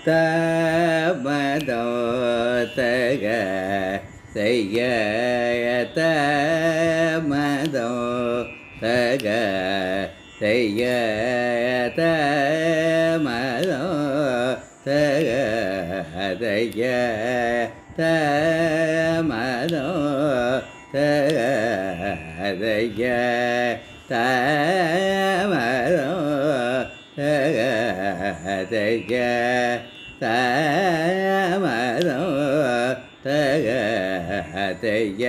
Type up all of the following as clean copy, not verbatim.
தமதோ தக செய்ய தமதோ தக செய்ய தமதோ தக செய்ய தமதோ தக செய்ய தமதோ தக செய்ய தமதோ தக செய்ய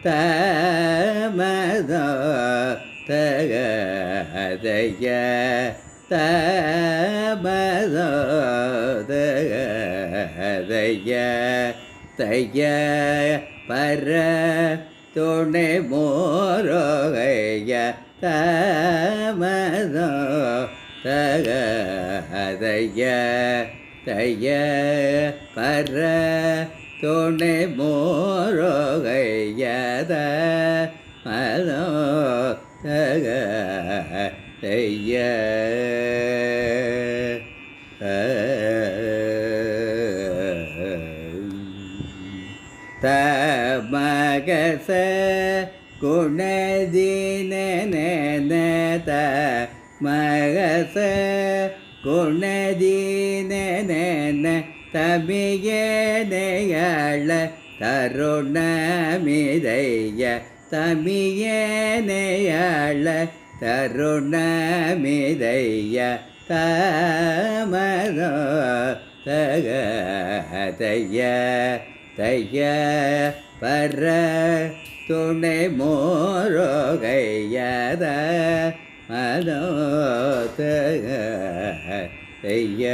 தமதோ தக செய்ய தமதோ தக செய்ய தைய பர துணை மோரோகைய தமதோ தக தைய தைய பர துணை மோரோகைய தமதோ தக தைய தமகச குணதீனநேன தமகச குணதீனநேன தமியனையாள தருணமிதைய தமியனையாள தருணமிதைய தமதோ தக தைய தைய பர துணை மோரோகையத மதோ தக தைய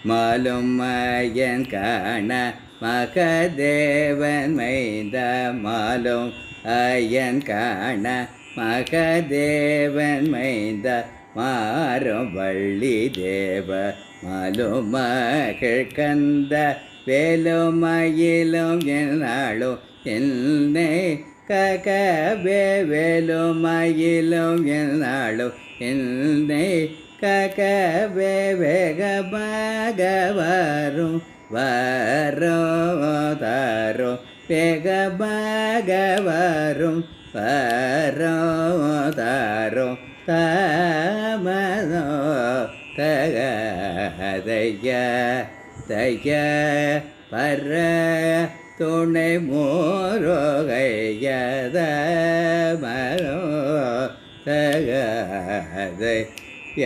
மாலும் மயன் காண மகதேவன் மைந்த மாலும் அயன் காண மகதேவன் மைந்த மாறும் வள்ளி தேவ மாலும் மகிழ் கந்த வேலும் மயிலும் என்னாலும் என்னை ககவே வேலும் மயிலும் என்னாலும் என்னை ககவே வேகமாக வரும் வரும் தரும் வேகமாக வரும் வரும் தரும் தமதோ தக தைய தைய பர துணை மோரோகைய தமதோ தக தைய